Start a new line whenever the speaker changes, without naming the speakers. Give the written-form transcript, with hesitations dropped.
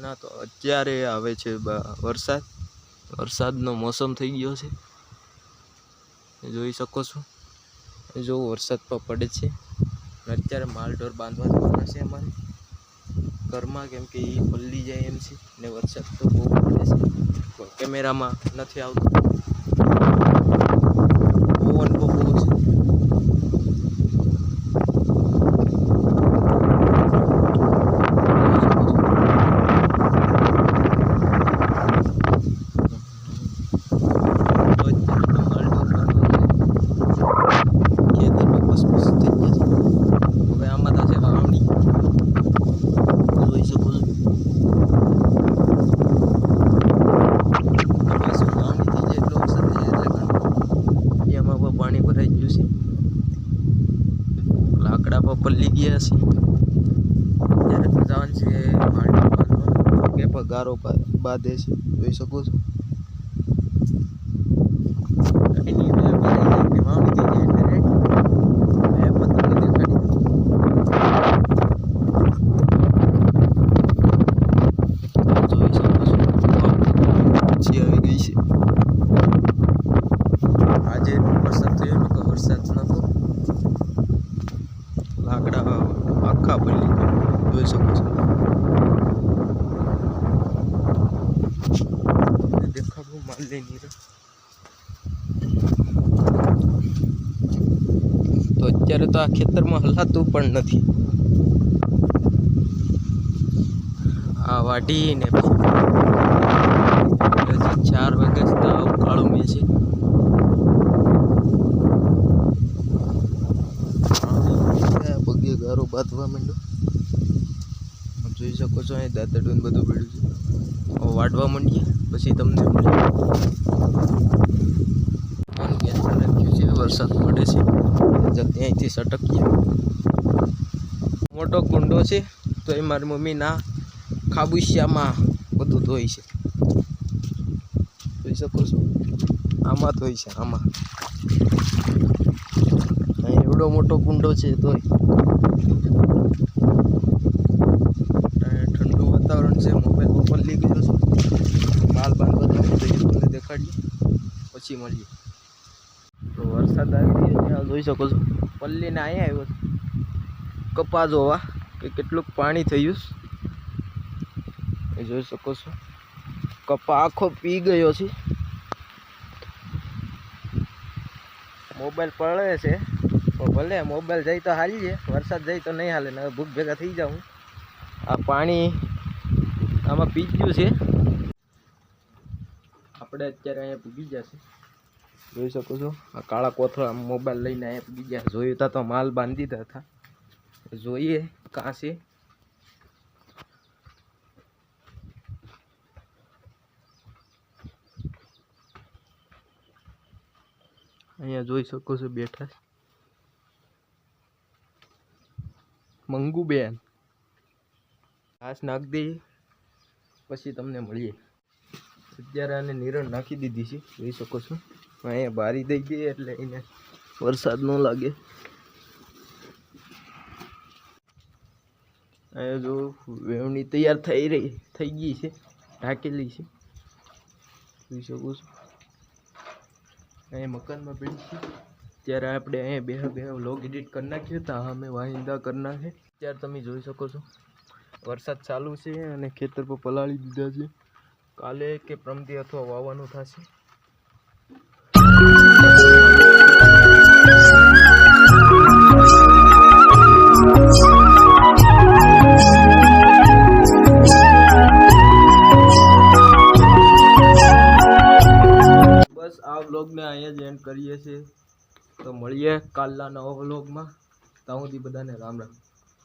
ના તો અત્યારે આવે છે વરસાદનો મોસમ થઈ ગયો છે, જોઈ શકો છો. જો વરસાદ પણ પડે છે. અત્યારે માલઢોર બાંધવા જવાના છે અમારે ઘરમાં, કેમ કે એ પલળી જાય એમ છે ને વરસાદ તો બહુ પડે છે. કેમેરામાં નથી આવતું, પવન બહુ છે. પાણી ભરાઈ ગયું છે, લાકડા પર પલ્લી ગયા છે. ત્યારે તો જવાનું છે કે પગારો બાંધે છે, જોઈ શકો છો. આજે વરસાદ થયો ને, વરસાદ નતો, લાકડા આખા પડી જોઈ શકો છો. દેખાડવું માલ લઈ તો અત્યારે તો આ ખેતરમાં હલાતું પણ નથી. આ વાઢી ને 4 વાગ્યા સુધી કાળું મેં છે. પગે ગારો બાંધવા માંડ્યો, જોઈ શકો છો. અહીં દાંતડું બધું પડ્યું છે. વાઢવા માંડીએ પછી તમને વરસાદ પડે છે, ત્યાંથી સટકીએ. મોટો કુંડો છે તો એ મારી મમ્મીના ખાબુશિયામાં બધું ધોઈ છે, જોઈ શકો છો. આમાં ધોઈ છે, આમાં. અહીં એવડો મોટો કુંડો છે તોય. ઠંડુ વાતાવરણ છે, મોબાઈલ ઉપર લઈ ગયો છે. માલ બાંધવા તમને દેખાડીએ પછી મળીએ. તો વરસાદ આવી અહીંયા જોઈ શકો છો. પલ્લીને અહીંયા આવ્યો કપા જોવા કે કેટલુંક પાણી થયું એ જોઈ શકો છો. કપા આખો પી ગયો છે. મોબાઈલ પડે છે તો ભલે, મોબાઈલ જાય તો હાલી છે, વરસાદ જાય તો નહીં હાલે ને. ભૂખ ભેગા થઈ જાઉં. આ પાણી આમાં પી ગયું છે. આપણે અત્યારે અહીંયા પૂગી જશે, જોઈ શકો છો. આ કાળા કોથળા મોબાઈલ લઈને અહીંયા પૂગી ગયા. જોયું તા તો માલ બાંધી દીધા હતા. જોઈએ કાં છે. અહીંયા જોઈ શકો છો બેઠા મંગુબેન. ઘાસ નાખી દઈએ પછી તમને મળીએ. અત્યારે આને નિરણ નાખી દીધી છે, જોઈ શકો છો. અહીંયા બારી દઈ દઈએ એટલે એને વરસાદ ન લાગે. અહીંયા જો વેવણી તૈયાર થઈ ગઈ છે, ઢાંકેલી છે, જોઈ શકો છો. અહીંયા મકાનમાં પડી છે. ત્યારે આપણે અહીંયા બે વ્લોગ એડિટ કરી નાખ્યો હતા. અમે વાહિંદા કરી નાખે. ત્યારે તમે જોઈ શકો છો વરસાદ ચાલુ છે અને ખેતર પર પલાળી દીધા છે. કાલે કે પ્રમદી અથવા વાવવાનું થશે. બસ આ વ્લોગને અહીંયા જ એન્ડ કરીએ છીએ. તો મળીએ કાલના નવા વ્લોગમાં. ત્યાં સુધી બધાને રામ રામ.